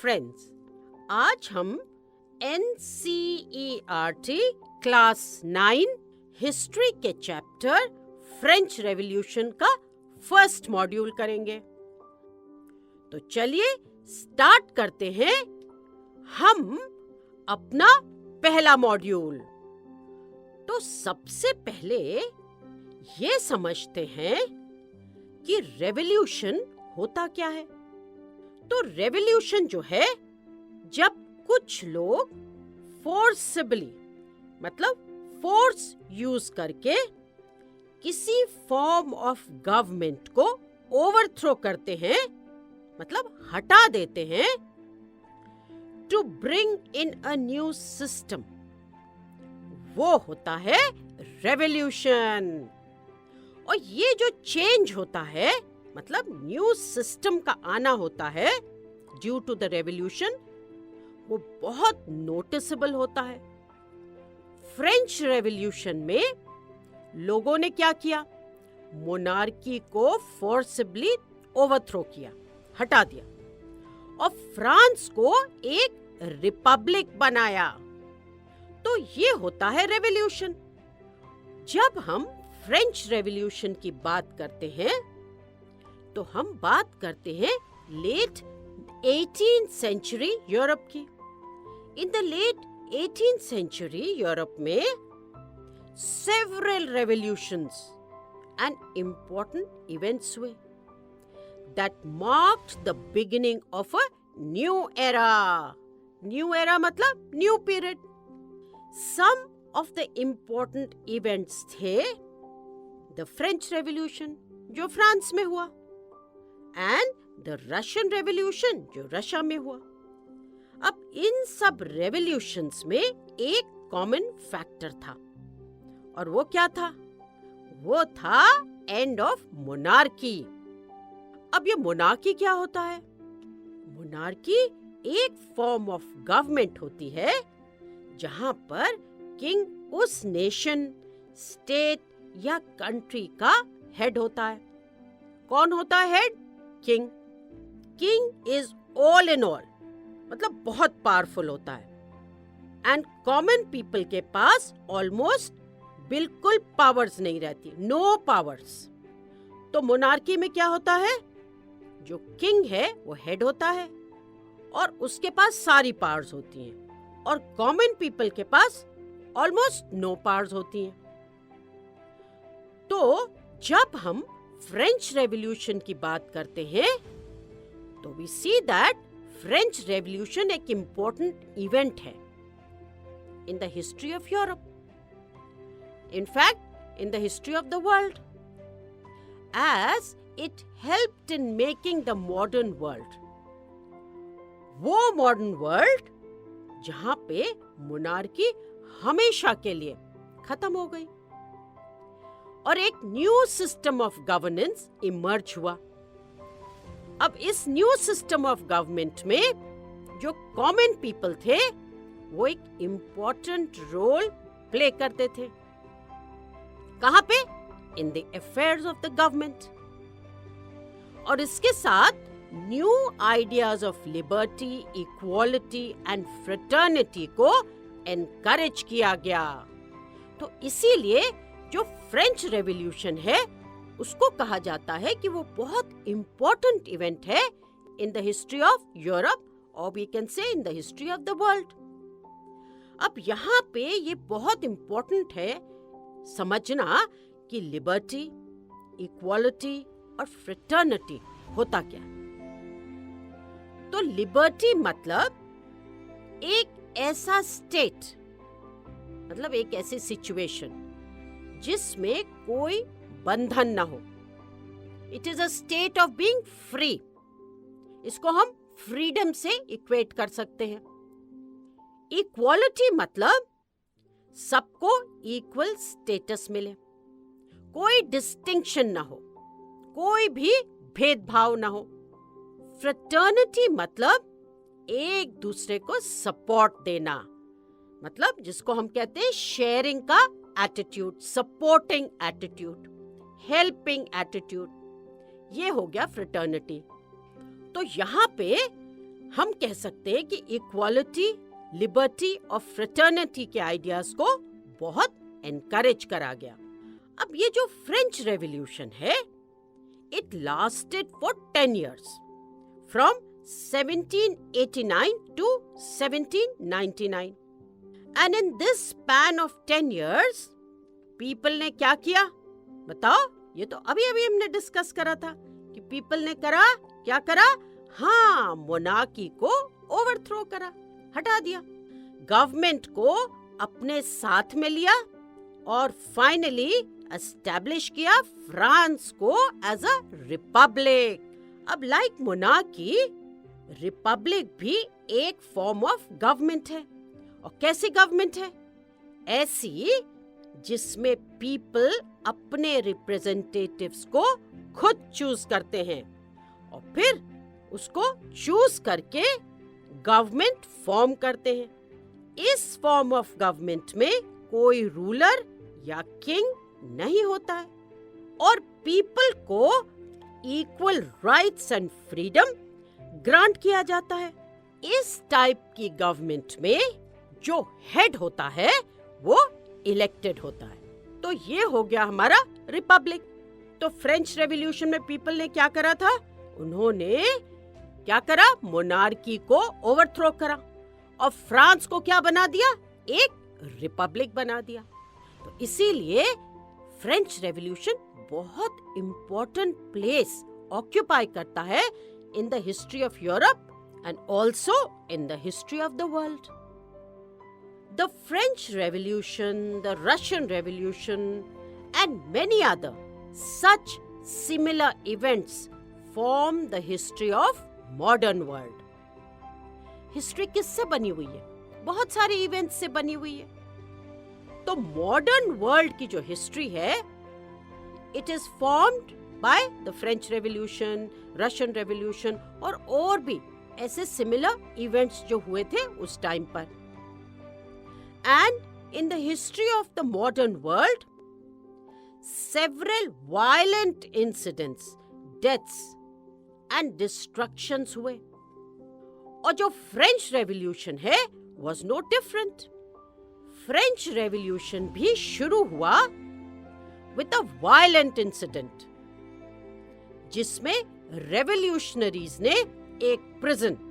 Friends, आज हम NCERT class 9 history के चैप्टर फ्रेंच रेवोल्यूशन का फर्स्ट मॉड्यूल करेंगे। तो चलिए स्टार्ट करते हैं हम अपना पहला मॉड्यूल। तो सबसे पहले ये समझते हैं कि रेवोल्यूशन होता क्या है। तो रेवोल्यूशन जो है, जब कुछ लोग फोर्सिबली मतलब फोर्स यूज करके किसी फॉर्म ऑफ गवर्नमेंट को ओवरथ्रो करते हैं, मतलब हटा देते हैं, to bring in a new system, वो होता है रेवोल्यूशन। और ये जो चेंज होता है, मतलब न्यू सिस्टम का आना होता है ड्यू टू द रेवोल्यूशन, वो बहुत नोटिसेबल होता है। फ्रेंच रेवोल्यूशन में लोगों ने क्या किया? मोनार्की को फोर्सिबली ओवरथ्रो किया, हटा दिया, और फ्रांस को एक रिपब्लिक बनाया। तो ये होता है रेवोल्यूशन। जब हम फ्रेंच रेवोल्यूशन की बात करते हैं तो हम बात करते हैं लेट 18th सेंचुरी यूरोप की। In the late 18th century Europe में several revolutions and important events हुए that marked the beginning of a new era. New era मतलब new period. Some of the important events थे the French Revolution जो France में हुआ, and the Russian Revolution जो Russia में हुआ। अब इन सब रेवोल्यूशंस में एक कॉमन फैक्टर था, और वो क्या था? वो था एंड ऑफ मोनार्की। अब ये मोनार्की क्या होता है? मोनार्की एक फॉर्म ऑफ गवर्नमेंट होती है जहां पर किंग उस नेशन, स्टेट या कंट्री का हेड होता है। कौन होता है head? King. King is all in all, मतलब बहुत पावरफुल होता है। एंड कॉमन पीपल के पास ऑलमोस्ट बिल्कुल पावर्स नहीं रहती, नो पावर्स। तो मोनार्की में क्या होता है? जो किंग है वो हेड होता है और उसके पास सारी पावर्स होती हैं, और कॉमन पीपल के पास ऑलमोस्ट नो पावर्स होती हैं। तो जब हम फ्रेंच रेवोल्यूशन की बात करते हैं तो we see that French revolution एक इंपॉर्टेंट इवेंट है in the history of Europe, in fact in the history of the world, as it helped in making the modern world, वो modern world जहां पे मोनार्की हमेशा के लिए खत्म हो गई और एक new system of governance emerge हुआ। अब इस न्यू सिस्टम ऑफ गवर्नमेंट में जो कॉमन पीपल थे वो एक इंपॉर्टेंट रोल प्ले करते थे। कहां पे? In the affairs of the government. और इसके साथ new ideas of liberty, equality and fraternity को एनकरेज किया गया। तो इसीलिए जो फ्रेंच रेवोल्यूशन है उसको कहा जाता है कि वो बहुत इंपॉर्टेंट इवेंट है in the history of Europe, और we can say in the history of the world. अब यहाँ पे ये बहुत इंपॉर्टेंट है समझना कि लिबर्टी, इक्वालिटी और फ्रेटर्निटी होता क्या है। तो लिबर्टी मतलब एक ऐसा स्टेट, मतलब एक ऐसी सिचुएशन जिसमें कोई बंधन ना हो। It is a state of being free. इसको हम फ्रीडम से इक्वेट कर सकते हैं। इक्वालिटी मतलब सबको इक्वल स्टेटस मिले, कोई डिस्टिंक्शन ना हो, कोई भी भेदभाव ना हो। फ्रेटर्निटी मतलब एक दूसरे को सपोर्ट देना, मतलब जिसको हम कहते हैं शेयरिंग का attitude, supporting attitude, helping attitude, ये हो गया फ्रेटर्निटी। तो यहाँ पे हम कह सकते हैं कि इक्वालिटी, लिबर्टी और फ्रेटर्निटी के आइडियाज को बहुत एनकरेज करा गया। अब ये जो फ्रेंच रेवोल्यूशन है, it lasted for 10 years, from 1789 to 1799, and in this span of 10 years people ने क्या किया बताओ? ये तो अभी अभी हमने डिस्कस करा था कि पीपल ने क्या करा? हाँ, मोनार्की को ओवरथ्रो करा, हटा दिया, गवर्नमेंट को अपने साथ में लिया और फाइनली एस्टैब्लिश किया फ्रांस को एज अ रिपब्लिक। अब लाइक मोनार्की, रिपब्लिक भी एक फॉर्म ऑफ गवर्नमेंट है। और कैसी गवर्नमेंट है? ऐसी जिसमें पीपल अपने रिप्रेजेंटेटिव्स को खुद चूज करते हैं और फिर उसको चूज करके गवर्नमेंट फॉर्म करते हैं। इस फॉर्म ऑफ गवर्नमेंट में कोई रूलर या किंग नहीं होता है और पीपल को equal rights and freedom grant किया जाता है। इस टाइप की गवर्नमेंट में जो हेड होता है वो इलेक्टेड होता है। तो ये हो गया हमारा रिपब्लिक। तो फ्रेंच रेवोल्यूशन में पीपल ने क्या करा था? उन्होंने क्या करा? मोनार्की को ओवरथ्रो करा और फ्रांस को क्या बना दिया? एक रिपब्लिक बना दिया। तो इसीलिए फ्रेंच रेवोल्यूशन बहुत इंपॉर्टेंट प्लेस ऑक्यूपाई करता है in the history of Europe and also in the history of the world. The French Revolution, the Russian Revolution, and many other such similar events form the history of modern world. History किससे बनी हुई है? बहुत सारे events से बनी हुई है। तो मॉडर्न वर्ल्ड की जो हिस्ट्री है, it is formed by the French revolution, Russian revolution और भी ऐसे सिमिलर इवेंट्स जो हुए थे उस टाइम पर। And in the history of the modern world, several violent incidents, deaths and destructions हुए। और जो फ्रेंच रेवोल्यूशन है was no different। French revolution भी शुरू हुआ with a violent incident, जिसमें रेवोल्यूशनरीज ने एक प्रिजन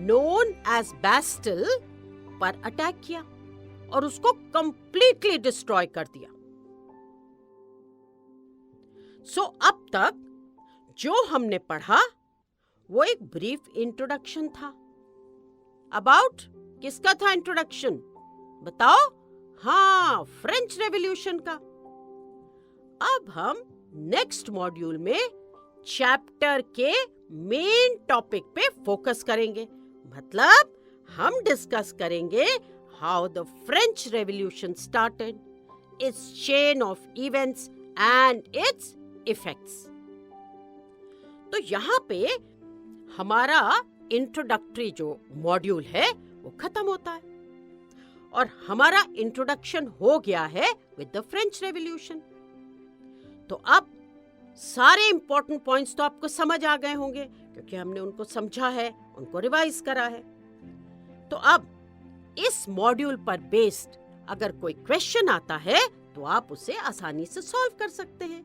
known as Bastille पर अटैक किया और उसको कंप्लीटली डिस्ट्रॉय कर दिया। सो अब तक जो हमने पढ़ा वो एक ब्रीफ इंट्रोडक्शन था। अबाउट किसका था इंट्रोडक्शन? बताओ। हाँ, फ्रेंच रेवोल्यूशन का। अब हम नेक्स्ट मॉड्यूल में चैप्टर के मेन टॉपिक पे फोकस करेंगे। मतलब हम डिस्कस करेंगे how the French Revolution started, its chain of events and its effects. तो यहाँ पे हमारा इंट्रोडक्टरी जो मॉड्यूल है वो खत्म होता है और हमारा इंट्रोडक्शन हो गया है विद द फ्रेंच रेवोल्यूशन। तो अब सारे इंपॉर्टेंट पॉइंट्स तो आपको समझ आ गए होंगे क्योंकि हमने उनको समझा है, उनको रिवाइज करा है। तो अब इस मॉड्यूल पर बेस्ड अगर कोई क्वेश्चन आता है तो आप उसे आसानी से सॉल्व कर सकते हैं।